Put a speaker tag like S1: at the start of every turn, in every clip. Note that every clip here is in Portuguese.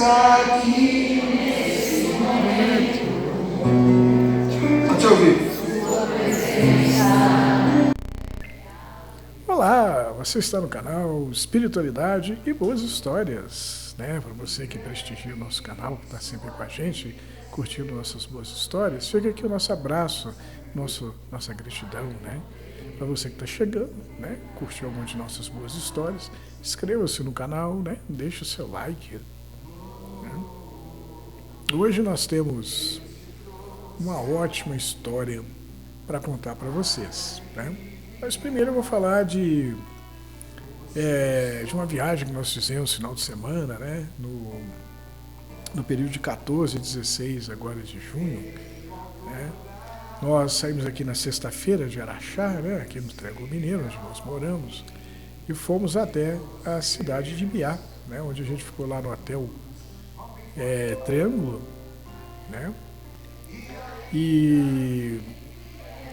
S1: está aqui nesse momento. Pode te ouvir.
S2: Olá, você está no canal Espiritualidade e Boas Histórias, né? Para você que prestigia o nosso canal, que está sempre com a gente, curtindo nossas boas histórias, fica aqui o nosso abraço, nossa gratidão, né? Para você que está chegando, né? Curtiu alguma de nossas boas histórias, inscreva-se no canal, né? Deixe o seu like. Né? Hoje nós temos uma ótima história para contar para vocês, né? Mas primeiro eu vou falar de uma viagem que nós fizemos no final de semana, né? No período de 14 e 16 agora de junho, né? Nós saímos aqui na sexta-feira de Araxá, né? Aqui no Triângulo Mineiro, onde nós moramos, e fomos até a cidade de Ibiá, né? Onde a gente ficou lá no hotel Triângulo, né? E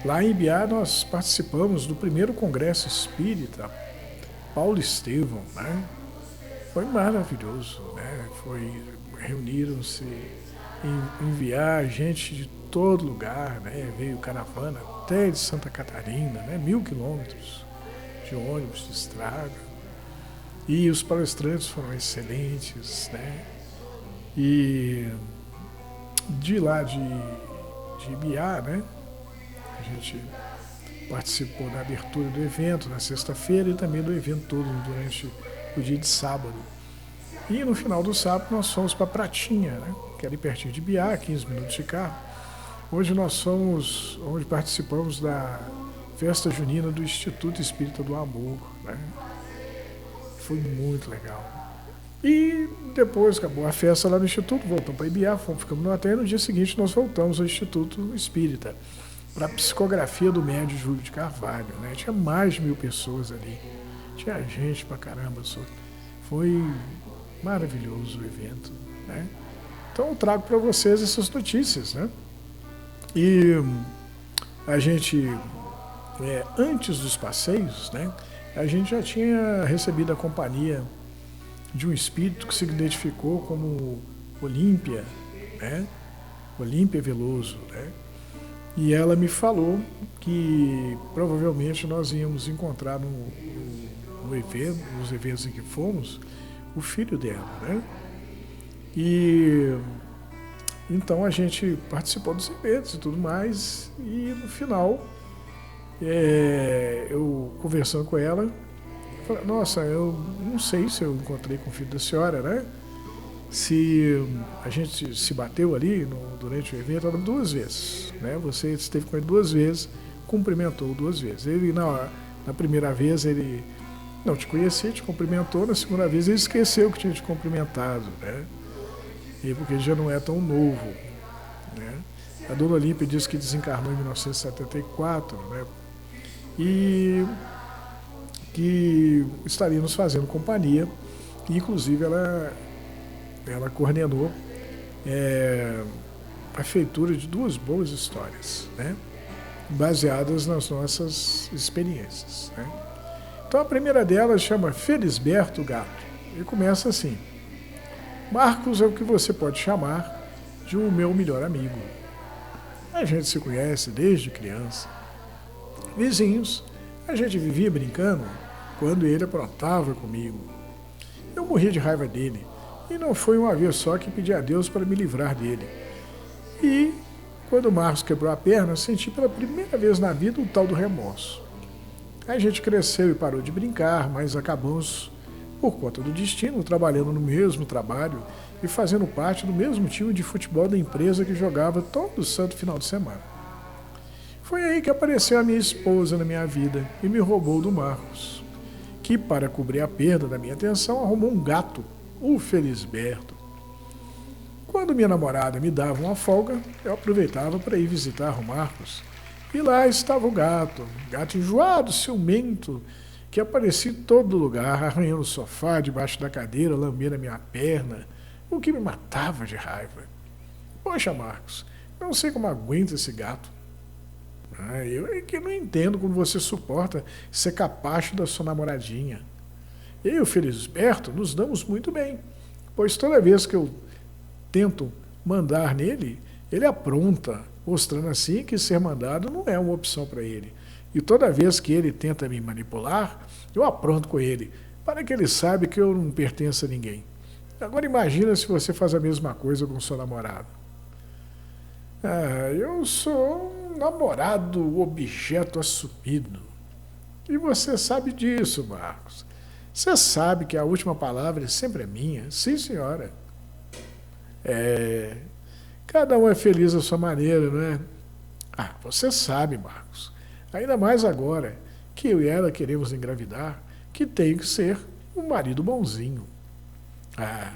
S2: lá em Ibiá nós participamos do primeiro Congresso Espírita Paulo Estevão, né? Foi maravilhoso, né? Reuniram-se em Ibiá gente de todo lugar, né? Veio caravana até de Santa Catarina, né? 1000 quilômetros de ônibus, de estrada. E os palestrantes foram excelentes, né? E de lá de Ibiá, né? A gente participou da abertura do evento na sexta-feira e também do evento todo durante o dia de sábado. E no final do sábado nós fomos para Pratinha, né? Que é ali pertinho de Ibiá, 15 minutos de carro. Hoje nós fomos, onde participamos da festa junina do Instituto Espírita do Amor, né? Foi muito legal. E depois acabou a festa lá no Instituto, voltamos para Ibiá, ficamos no hotel e no dia seguinte nós voltamos ao Instituto Espírita para a psicografia do médium Júlio de Carvalho, né? Tinha mais de 1000 pessoas ali, tinha gente pra caramba, foi maravilhoso o evento, né? Então eu trago para vocês essas notícias, né? E a gente, antes dos passeios, né? A gente já tinha recebido a companhia de um espírito que se identificou como Olímpia, né? Olímpia Veloso, né? E ela me falou que provavelmente nós íamos encontrar no evento, nos eventos em que fomos, o filho dela, né? E então a gente participou dos eventos e tudo mais, e no final, eu conversando com ela, falei, nossa, eu não sei se eu encontrei com o filho da senhora, né? Se a gente se bateu ali durante o evento 2 vezes, né? Você esteve com ele 2 vezes, cumprimentou 2 vezes. Ele na primeira vez ele não te conhecia, te cumprimentou, na segunda vez ele esqueceu que tinha te cumprimentado, né? E porque ele já não é tão novo, né? A dona Olímpia disse que desencarnou em 1974, né? E que estaria nos fazendo companhia, e inclusive ela coordenou a feitura de 2 boas histórias, né? Baseadas nas nossas experiências, né? Então a primeira delas chama Felisberto Gato e começa assim: Marcos é o que você pode chamar de um meu melhor amigo. A gente se conhece desde criança. Vizinhos, a gente vivia brincando quando ele aprontava comigo. Eu morria de raiva dele. E não foi uma vez só que pedi a Deus para me livrar dele. E, quando o Marcos quebrou a perna, senti pela primeira vez na vida o tal do remorso. A gente cresceu e parou de brincar, mas acabamos, por conta do destino, trabalhando no mesmo trabalho e fazendo parte do mesmo time de futebol da empresa que jogava todo santo final de semana. Foi aí que apareceu a minha esposa na minha vida e me roubou do Marcos, que, para cobrir a perda da minha atenção, arrumou um gato, o Felisberto. Quando minha namorada me dava uma folga, eu aproveitava para ir visitar o Marcos. E lá estava o gato enjoado, ciumento, que aparecia em todo lugar, arranhando o sofá, debaixo da cadeira, lambendo a minha perna, o que me matava de raiva. Poxa, Marcos, não sei como aguenta esse gato. Eu é que não entendo como você suporta ser capacho da sua namoradinha. Eu e o Felisberto nos damos muito bem. pois toda vez que eu tento mandar nele, ele apronta, mostrando assim que ser mandado não é uma opção para ele. E toda vez que ele tenta me manipular, eu apronto com ele, para que ele saiba que eu não pertenço a ninguém. Agora imagina se você faz a mesma coisa com o seu namorado. Eu sou um namorado objeto assumido. E você sabe disso, Marcos. Você sabe que a última palavra sempre é minha. Sim, senhora. Cada um é feliz à sua maneira, não é? Você sabe, Marcos. Ainda mais agora que eu e ela queremos engravidar, que tenho que ser um marido bonzinho.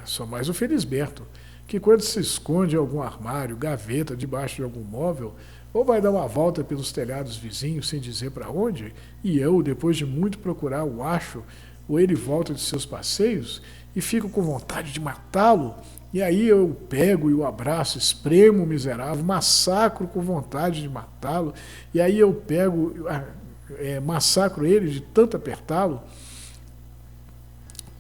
S2: Sou mais o Felisberto, que quando se esconde em algum armário, gaveta, debaixo de algum móvel, ou vai dar uma volta pelos telhados vizinhos sem dizer para onde, e eu, depois de muito procurar, o acho, ou ele volta de seus passeios, e fico com vontade de matá-lo, e aí eu pego e o abraço, espremo o miserável, massacro com vontade de matá-lo, e aí eu pego, massacro ele de tanto apertá-lo,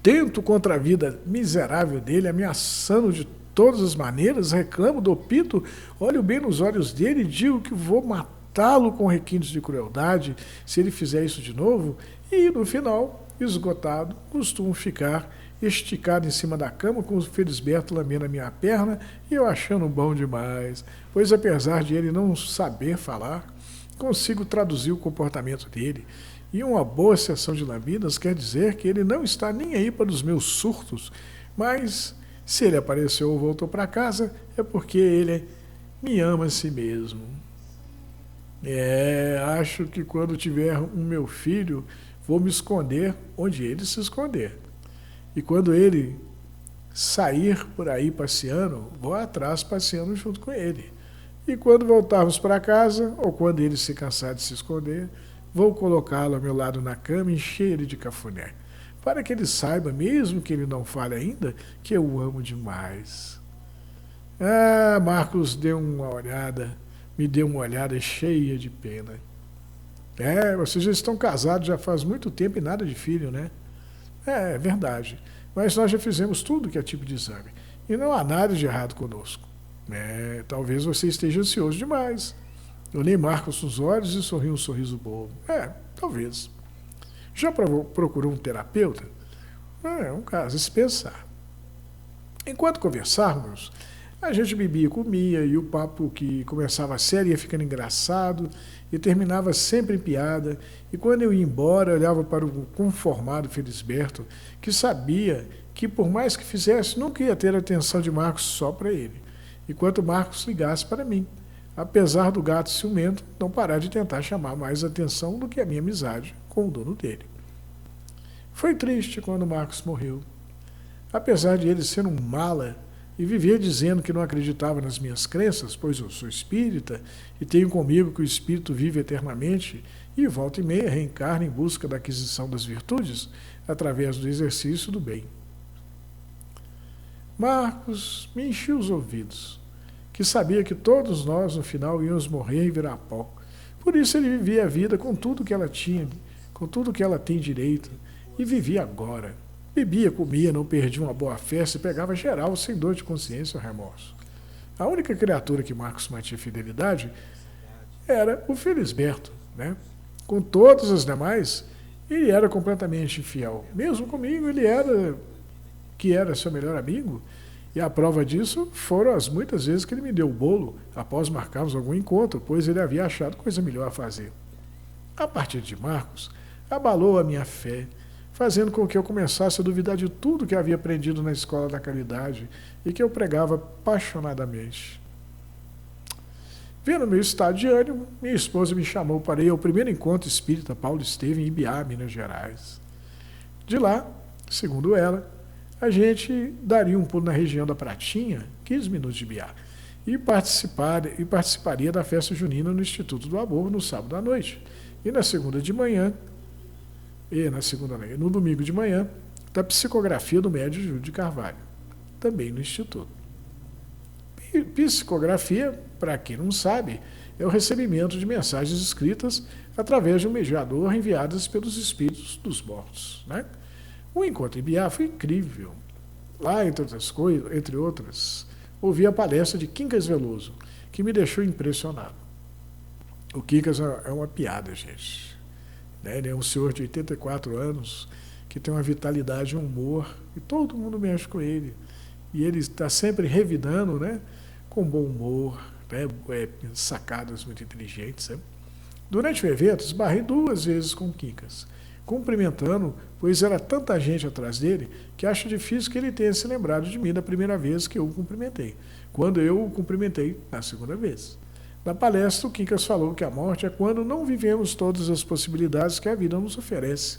S2: tento contra a vida miserável dele, ameaçando de todas as maneiras, reclamo, dou pito, olho bem nos olhos dele e digo que vou matá-lo com requintes de crueldade se ele fizer isso de novo, e no final, esgotado, costumo ficar esticado em cima da cama com o Felisberto lambendo a minha perna e eu achando bom demais, pois apesar de ele não saber falar, consigo traduzir o comportamento dele. E uma boa sessão de lambidas quer dizer que ele não está nem aí para os meus surtos, mas se ele apareceu ou voltou para casa, é porque ele me ama a si mesmo. Acho que quando tiver um meu filho, vou me esconder onde ele se esconder. E quando ele sair por aí passeando, vou atrás passeando junto com ele. E quando voltarmos para casa, ou quando ele se cansar de se esconder, vou colocá-lo ao meu lado na cama e encher ele de cafuné, para que ele saiba, mesmo que ele não fale ainda, que eu o amo demais. Marcos me deu uma olhada cheia de pena. Vocês já estão casados já faz muito tempo e nada de filho, né? É verdade, mas nós já fizemos tudo que é tipo de exame, e não há nada de errado conosco. Talvez você esteja ansioso demais. Olhei Marcos nos olhos e sorri um sorriso bobo. Talvez. Já procurou um terapeuta? É um caso a se pensar. Enquanto conversávamos, a gente bebia e comia, e o papo que começava sério ia ficando engraçado e terminava sempre em piada, e quando eu ia embora, olhava para o conformado Felisberto, que sabia que por mais que fizesse, nunca ia ter a atenção de Marcos só para ele, enquanto Marcos ligasse para mim, apesar do gato ciumento não parar de tentar chamar mais atenção do que a minha amizade com o dono dele. Foi triste quando Marcos morreu. Apesar de ele ser um mala e viver dizendo que não acreditava nas minhas crenças, pois eu sou espírita e tenho comigo que o espírito vive eternamente e volta e meia reencarna em busca da aquisição das virtudes através do exercício do bem. Marcos me enchia os ouvidos, que sabia que todos nós no final íamos morrer e virar pó. Por isso ele vivia a vida com tudo que ela tinha, com tudo que ela tem direito, e vivia agora. Bebia, comia, não perdia uma boa festa e pegava geral sem dor de consciência ou remorso. A única criatura que Marcos mantinha fidelidade era o Felisberto, né? Com todas as demais, ele era completamente infiel. Mesmo comigo, ele era seu melhor amigo, e a prova disso foram as muitas vezes que ele me deu o bolo após marcarmos algum encontro, pois ele havia achado coisa melhor a fazer. A partir de Marcos, abalou a minha fé, fazendo com que eu começasse a duvidar de tudo que havia aprendido na escola da caridade e que eu pregava apaixonadamente. Vendo meu estado de ânimo, minha esposa me chamou para ir ao primeiro encontro espírita Paulo Estevam em Ibiá, Minas Gerais. De lá, segundo ela, a gente daria um pulo na região da Pratinha, 15 minutos de Ibiá, e participaria da festa junina no Instituto do Amor no sábado à noite. E no domingo de manhã, da psicografia do médium Júlio de Carvalho, também no Instituto. Psicografia, para quem não sabe, é o recebimento de mensagens escritas através de um mediador enviadas pelos espíritos dos mortos, né? O encontro em Ibiá foi incrível. Lá, entre outras, ouvi a palestra de Quincas Veloso, que me deixou impressionado. O Quincas é uma piada, gente. Né? Ele é um senhor de 84 anos, que tem uma vitalidade e um humor, e todo mundo mexe com ele. E ele está sempre revidando, né? Com bom humor, né? Sacadas muito inteligentes. Né? Durante o evento, esbarrei 2 vezes com o Quincas, cumprimentando, pois era tanta gente atrás dele que acho difícil que ele tenha se lembrado de mim da primeira vez que eu o cumprimentei, quando eu o cumprimentei na segunda vez. Na palestra, o Quincas falou que a morte é quando não vivemos todas as possibilidades que a vida nos oferece.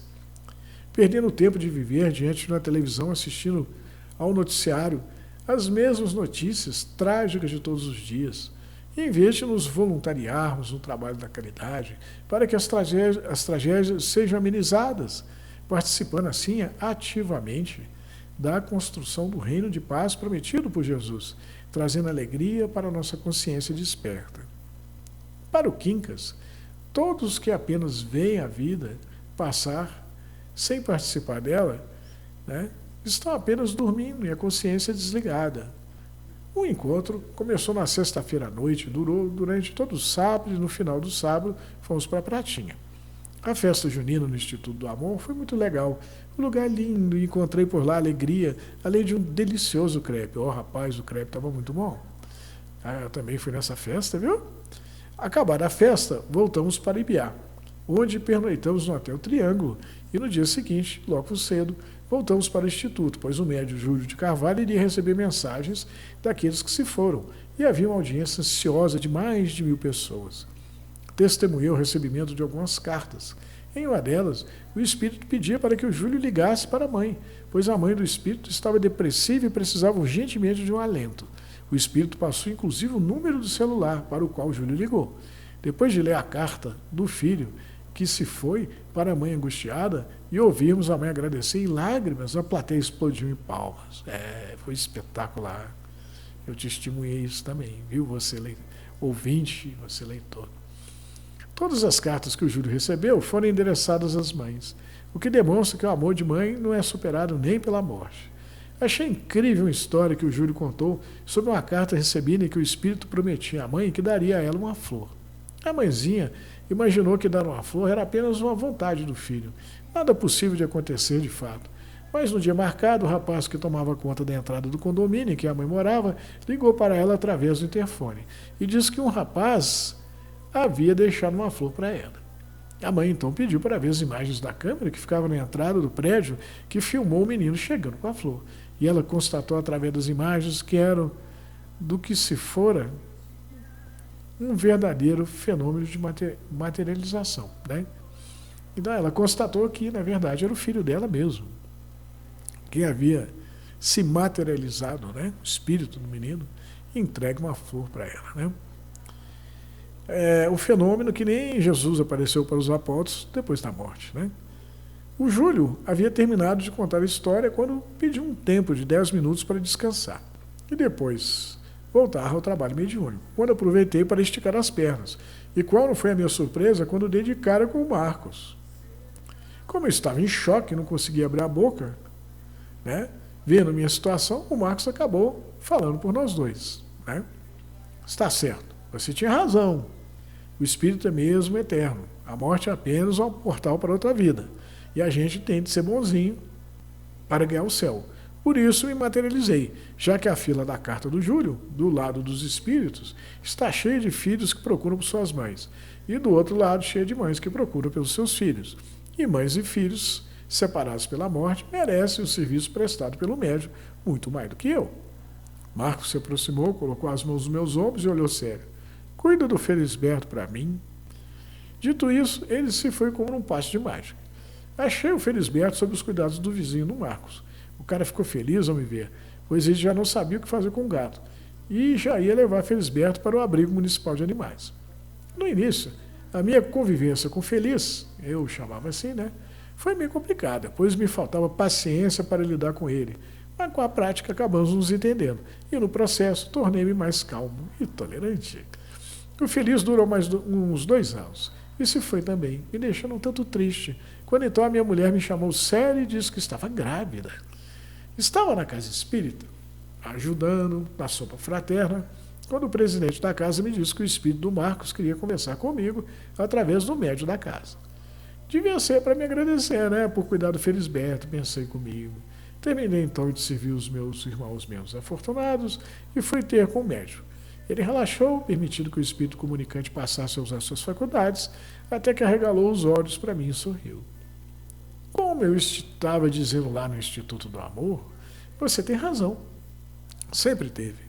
S2: Perdendo o tempo de viver diante de uma televisão assistindo ao noticiário as mesmas notícias trágicas de todos os dias, em vez de nos voluntariarmos no trabalho da caridade para que as tragédias sejam amenizadas, participando assim ativamente da construção do reino de paz prometido por Jesus, trazendo alegria para a nossa consciência desperta. Para o Quincas, todos que apenas veem a vida passar sem participar dela, né, estão apenas dormindo e a consciência desligada. O encontro começou na sexta-feira à noite, durou durante todo o sábado e no final do sábado fomos para a Pratinha. A festa junina no Instituto do Amor foi muito legal. Um lugar lindo, encontrei por lá alegria, além de um delicioso crepe. Rapaz, o crepe estava muito bom. Eu também fui nessa festa, viu? Acabada a festa, voltamos para Ibiá, onde pernoitamos no Hotel Triângulo e no dia seguinte, logo cedo, voltamos para o Instituto, pois o médium Júlio de Carvalho iria receber mensagens daqueles que se foram e havia uma audiência ansiosa de mais de 1000 pessoas. Testemunhei o recebimento de algumas cartas. Em uma delas, o espírito pedia para que o Júlio ligasse para a mãe, pois a mãe do espírito estava depressiva e precisava urgentemente de um alento. O espírito passou inclusive o número do celular para o qual o Júlio ligou. Depois de ler a carta do filho, que se foi para a mãe angustiada, e ouvirmos a mãe agradecer em lágrimas, a plateia explodiu em palmas. Foi espetacular. Eu testemunhei isso também, viu, você ouvinte, você leitor. Todas as cartas que o Júlio recebeu foram endereçadas às mães, o que demonstra que o amor de mãe não é superado nem pela morte. Achei incrível uma história que o Júlio contou sobre uma carta recebida em que o espírito prometia à mãe que daria a ela uma flor. A mãezinha imaginou que dar uma flor era apenas uma vontade do filho, nada possível de acontecer de fato. Mas no dia marcado, o rapaz que tomava conta da entrada do condomínio em que a mãe morava ligou para ela através do interfone e disse que um rapaz havia deixado uma flor para ela. A mãe então pediu para ver as imagens da câmera que ficava na entrada do prédio que filmou o menino chegando com a flor. E ela constatou através das imagens que eram do que se fora um verdadeiro fenômeno de materialização. Né? Então ela constatou que, na verdade, era o filho dela mesmo, que havia se materializado, né? O espírito do menino, e entregue uma flor para ela. Né? O fenômeno que nem Jesus apareceu para os apóstolos depois da morte. Né? O Júlio havia terminado de contar a história quando pediu um tempo de 10 minutos para descansar e depois voltar ao trabalho mediúnico, quando aproveitei para esticar as pernas. E qual não foi a minha surpresa quando dei de cara com o Marcos. Como eu estava em choque e não conseguia abrir a boca, né, vendo minha situação, o Marcos acabou falando por nós dois. Né? Está certo, você tinha razão. O espírito é mesmo eterno. A morte é apenas um portal para outra vida. E a gente tem de ser bonzinho para ganhar o céu. Por isso me materializei, já que a fila da carta do Júlio, do lado dos espíritos, está cheia de filhos que procuram por suas mães, e do outro lado cheia de mães que procuram pelos seus filhos. E mães e filhos, separados pela morte, merecem o serviço prestado pelo médium muito mais do que eu. Marcos se aproximou, colocou as mãos nos meus ombros e olhou sério. Cuida do Felisberto para mim. Dito isso, ele se foi como num passe de mágica. Achei o Felisberto sob os cuidados do vizinho do Marcos. O cara ficou feliz ao me ver, pois ele já não sabia o que fazer com o gato, e já ia levar Felisberto para o abrigo municipal de animais. No início, a minha convivência com Feliz, eu chamava assim, né, foi meio complicada, pois me faltava paciência para lidar com ele, mas com a prática acabamos nos entendendo, e no processo tornei-me mais calmo e tolerante. O Feliz durou mais uns 2 anos, e se foi também, me deixando um tanto triste, quando então a minha mulher me chamou séria e disse que estava grávida. Estava na casa espírita, ajudando na sopa fraterna, quando o presidente da casa me disse que o espírito do Marcos queria conversar comigo através do médium da casa. Devia ser para me agradecer, né, por cuidar do Felisberto, pensei comigo. Terminei então de servir os meus irmãos menos afortunados e fui ter com o médium. Ele relaxou, permitindo que o espírito comunicante passasse a usar suas faculdades, até que arregalou os olhos para mim e sorriu. Como eu estava dizendo lá no Instituto do Amor, você tem razão. Sempre teve.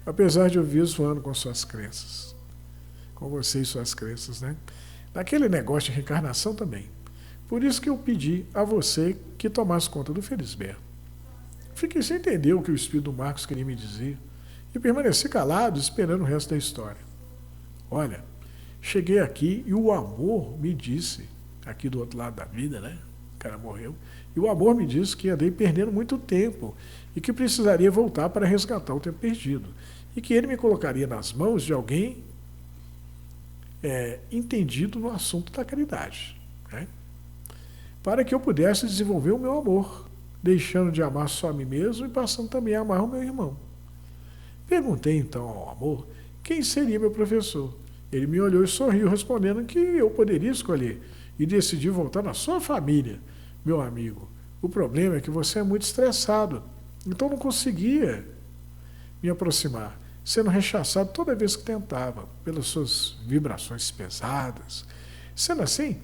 S2: Apesar de eu vir zoando com suas crenças. Com você e suas crenças, né? Naquele negócio de reencarnação também. Por isso que eu pedi a você que tomasse conta do Felisberto. Fiquei sem entender o que o espírito do Marcos queria me dizer e permaneci calado esperando o resto da história. Olha, cheguei aqui e o amor me disse, aqui do outro lado da vida, né? O cara morreu. E o amor me disse que andei perdendo muito tempo e que precisaria voltar para resgatar o tempo perdido. E que ele me colocaria nas mãos de alguém entendido no assunto da caridade, né? Para que eu pudesse desenvolver o meu amor, deixando de amar só a mim mesmo e passando também a amar o meu irmão. Perguntei então ao amor quem seria meu professor. Ele me olhou e sorriu, respondendo que eu poderia escolher e decidi voltar na sua família, meu amigo. O problema é que você é muito estressado, então não conseguia me aproximar, sendo rechaçado toda vez que tentava, pelas suas vibrações pesadas. Sendo assim,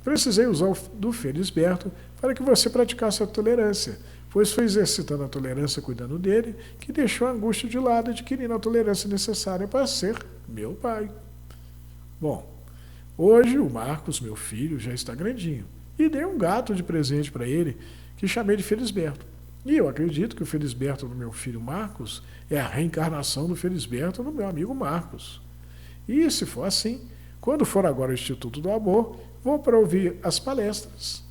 S2: precisei usar do Felisberto para que você praticasse a tolerância, pois foi exercitando a tolerância cuidando dele que deixou a angústia de lado, adquirindo a tolerância necessária para ser meu pai. Bom, hoje o Marcos, meu filho, já está grandinho, e dei um gato de presente para ele, que chamei de Felisberto. E eu acredito que o Felisberto do meu filho Marcos é a reencarnação do Felisberto do meu amigo Marcos. E se for assim, quando for agora ao Instituto do Amor, vou para ouvir as palestras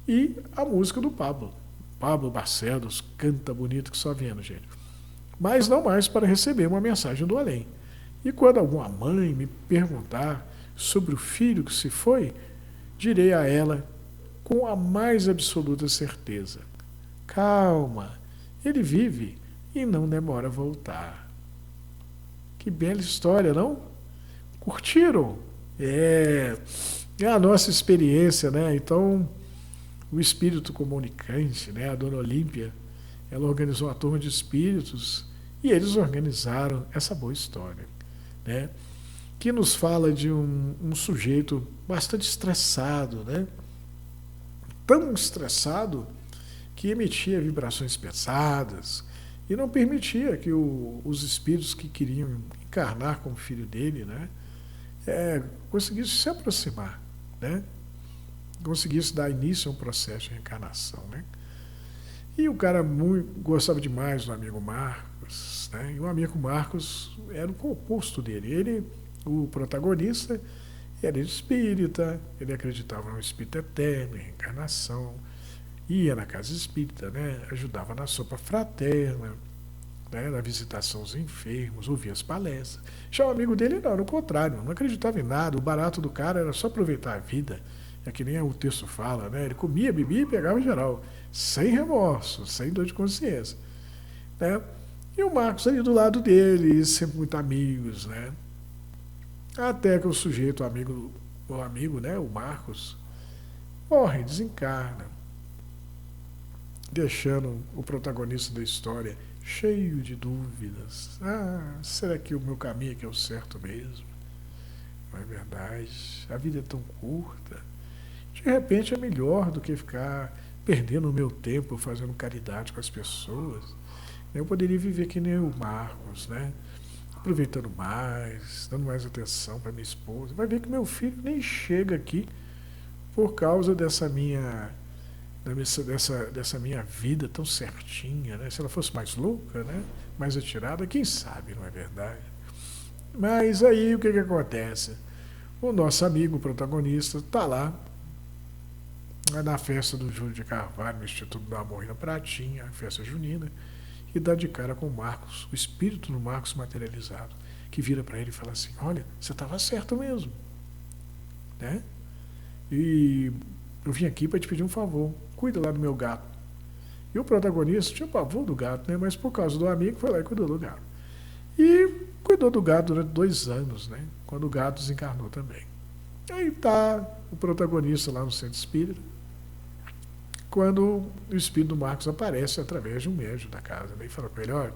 S2: e a música do Pablo. Pablo Barcelos canta bonito que só vendo, gente. Mas não mais para receber uma mensagem do além. E quando alguma mãe me perguntar sobre o filho que se foi, direi a ela com a mais absoluta certeza: calma, ele vive e não demora a voltar. Que bela história, não? Curtiram? É a nossa experiência, né? Então, o espírito comunicante, né? A dona Olímpia, ela organizou uma turma de espíritos e eles organizaram essa boa história, né? Que nos fala de um sujeito bastante estressado, né? Tão estressado que emitia vibrações pesadas e não permitia que os espíritos que queriam encarnar com o filho dele, né, conseguissem se aproximar, né, conseguissem dar início a um processo de reencarnação, né. E o cara gostava demais do amigo Marcos, né, e o amigo Marcos era o oposto dele. Ele, o protagonista, era espírita, ele acreditava no espírito eterno, em reencarnação, ia na casa espírita, né, ajudava na sopa fraterna, né, na visitação aos enfermos, ouvia as palestras. Já o amigo dele não, no contrário, não acreditava em nada, o barato do cara era só aproveitar a vida, é que nem o texto fala, né, ele comia, bebia e pegava em geral, sem remorso, sem dor de consciência, né. E o Marcos ali do lado dele, sempre muito amigos, né, até que o sujeito, o amigo, né, o Marcos, morre, desencarna, deixando o protagonista da história cheio de dúvidas. Será que o meu caminho é o certo mesmo? Não é verdade? A vida é tão curta. De repente é melhor do que ficar perdendo o meu tempo fazendo caridade com as pessoas. Eu poderia viver que nem o Marcos, né? Aproveitando mais, dando mais atenção para minha esposa. Vai ver que meu filho nem chega aqui por causa dessa minha vida tão certinha, né? Se ela fosse mais louca, né? Mais atirada, quem sabe, não é verdade? Mas aí o que acontece? O nosso amigo protagonista está lá na festa do Júlio de Carvalho, no Instituto do Amor na Pratinha, a festa junina, e dá de cara com o Marcos, o espírito do Marcos materializado, que vira para ele e fala assim: olha, você estava certo mesmo, né? E eu vim aqui para te pedir um favor, cuida lá do meu gato. E o protagonista tinha pavor do gato, né? Mas por causa do amigo foi lá e cuidou do gato. E cuidou do gato durante 2 anos, né? Quando o gato desencarnou também. Aí tá o protagonista lá no centro espírita, quando o espírito do Marcos aparece através de um médium da casa, né? E fala com ele, olha,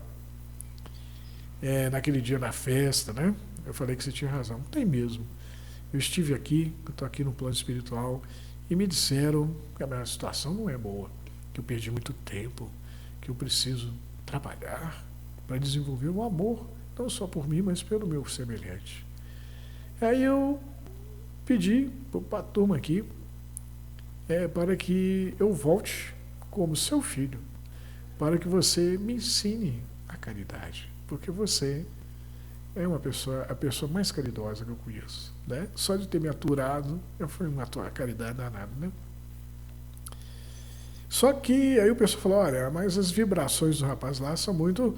S2: naquele dia na festa, né? Eu falei que você tinha razão. Tem mesmo. Eu estive aqui, eu estou aqui no plano espiritual, e me disseram que a minha situação não é boa, que eu perdi muito tempo, que eu preciso trabalhar para desenvolver o amor, não só por mim, mas pelo meu semelhante. Aí eu pedi para a turma aqui para que eu volte como seu filho, para que você me ensine a caridade, porque você é a pessoa mais caridosa que eu conheço, né? Só de ter me aturado, eu fui uma caridade danada, né? Só que aí o pessoal falou, olha, mas as vibrações do rapaz lá são muito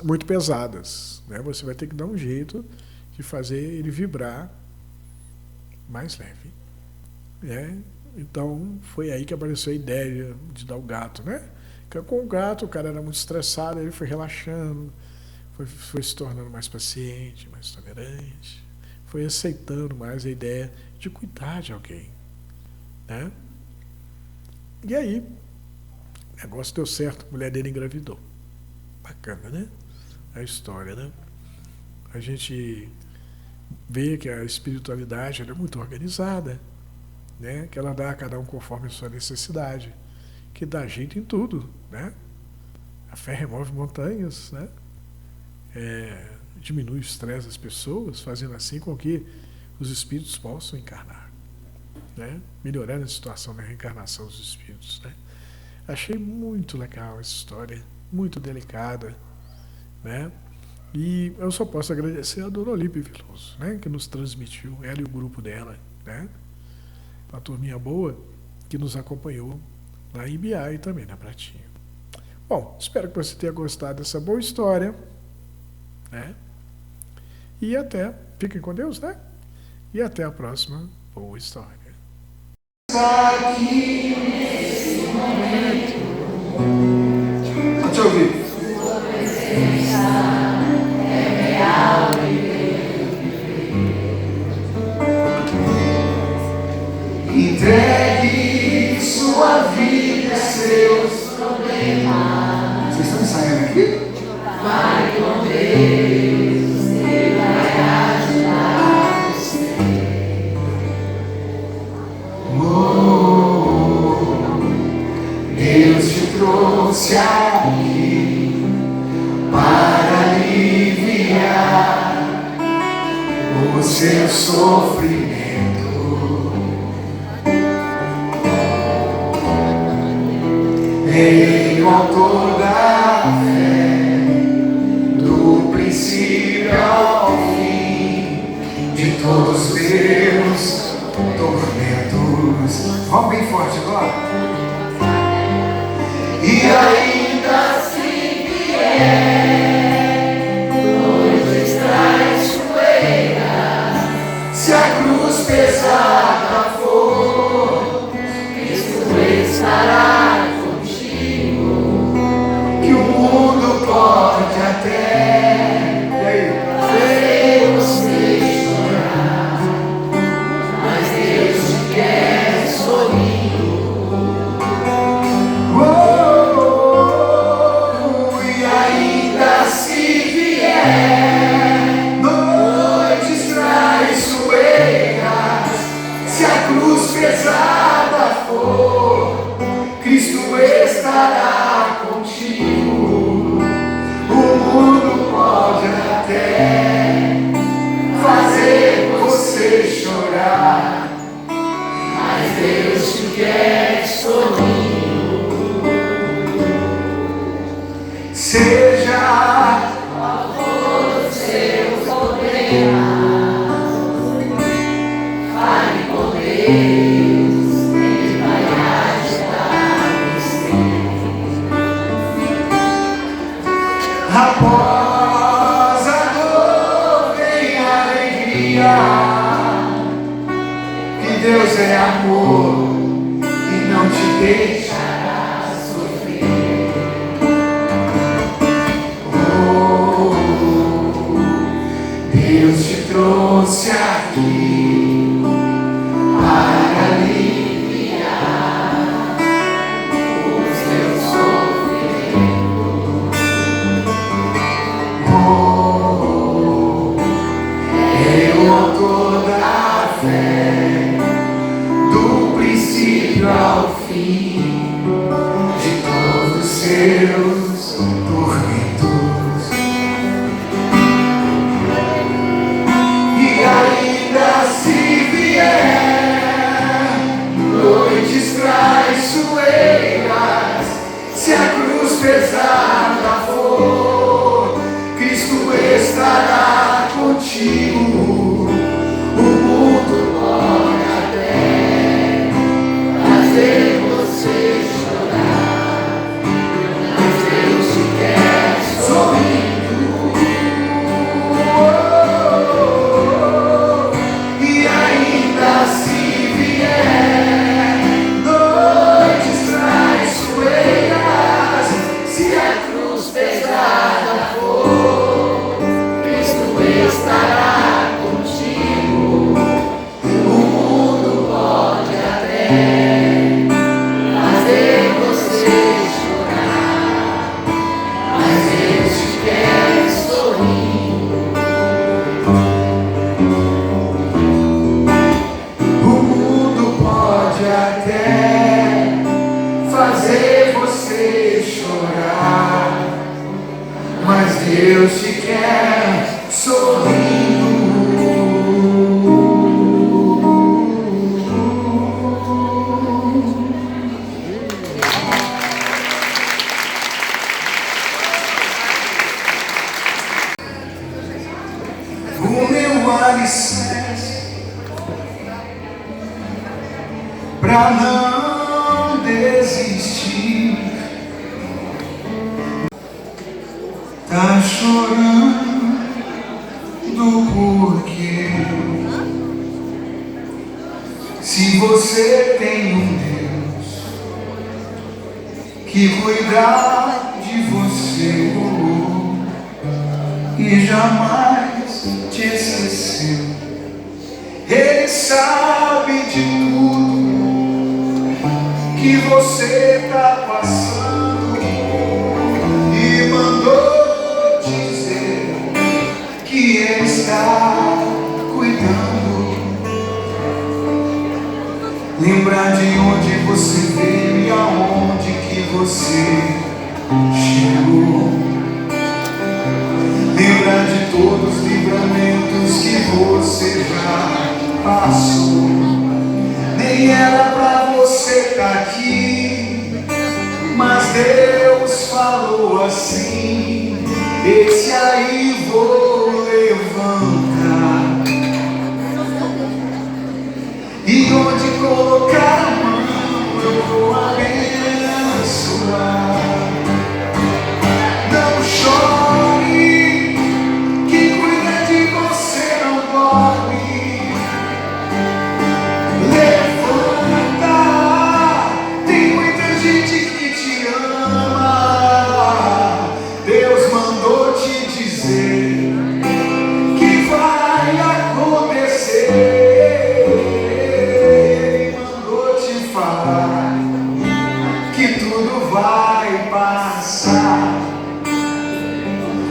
S2: muito pesadas, né? Você vai ter que dar um jeito de fazer ele vibrar mais leve, né? Então foi aí que apareceu a ideia de dar o gato, né? Com o gato o cara era muito estressado, ele foi relaxando, foi se tornando mais paciente, mais tolerante, foi aceitando mais a ideia de cuidar de alguém, né? E aí, o negócio deu certo, a mulher dele engravidou. Bacana, né? A história, né? A gente vê que a espiritualidade ela é muito organizada, né? Que ela dá a cada um conforme a sua necessidade, que dá jeito em tudo, né? A fé remove montanhas, né? Diminui o estresse das pessoas, fazendo assim com que os espíritos possam encarnar, né? Melhorando a situação da reencarnação dos espíritos, né? Achei muito legal essa história, muito delicada, né? E eu só posso agradecer a dona Olímpia Veloso, né? Que nos transmitiu, ela e o grupo dela, né? Uma turminha boa que nos acompanhou lá em Ibiá e também na Pratinha. Bom, espero que você tenha gostado dessa boa história, né? E fiquem com Deus, né? E até a próxima boa história.
S1: Aqui nesse momento. Deixa eu ouvir. Entregue sua vida, seus problemas. Vocês estão ensaiando aqui? Vai com Deus, Ele vai ajudar você. Deus te trouxe aqui para aliviar o seu sofrimento. Ele, o autor da fé, do princípio ao fim, de todos os meus tormentos. Vamos bem forte agora. E ainda se vier noites traiçoeiras, se a cruz pesada for, Cristo estará. Pode até fazer você chorar, mas Deus te quer sorrindo. E ainda se vier noites traiçoeiras, se a cruz pesada for, Cristo estará contigo. O mundo pode até fazer você chorar, mas Deus te quer sorrindo. Seja qual for o seu problema, fale com Deus, Ele vai ajudar você. Após a dor vem a alegria, que Deus é amor e não te deixa
S3: Deus te quer sorrindo. O meu alicerce pra não desistir. Tá chorando porque se você tem um Deus que cuidar de você e jamais te esqueceu, Ele sabe de tudo que você tá passando e mandou dizer que Ele está cuidando. Lembrar de onde você veio e aonde que você chegou. Lembrar de todos os livramentos que você já passou. Nem era pra você estar aqui, mas Deus falou assim: esse aí vou levantar. E onde colocar a mão eu vou abençoar. Não chore, quem cuida de você não dorme. Levanta, tem muita gente que te ama. Deus mandou te dizer que vai acontecer. Ele mandou te falar que tudo vai passar.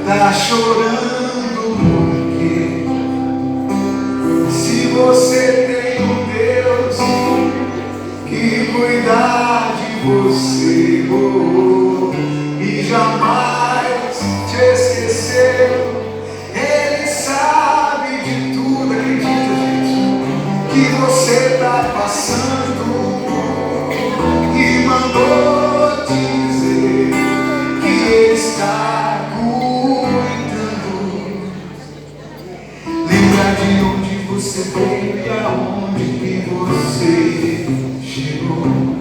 S3: Tá chorando porque se você tem um Deus que cuidar de você e jamais te esqueceu, Ele sabe de tudo, acredita, gente, que você tá passando e mandou dizer que Ele está cuidando. Lembrar de onde você veio e aonde que você chegou.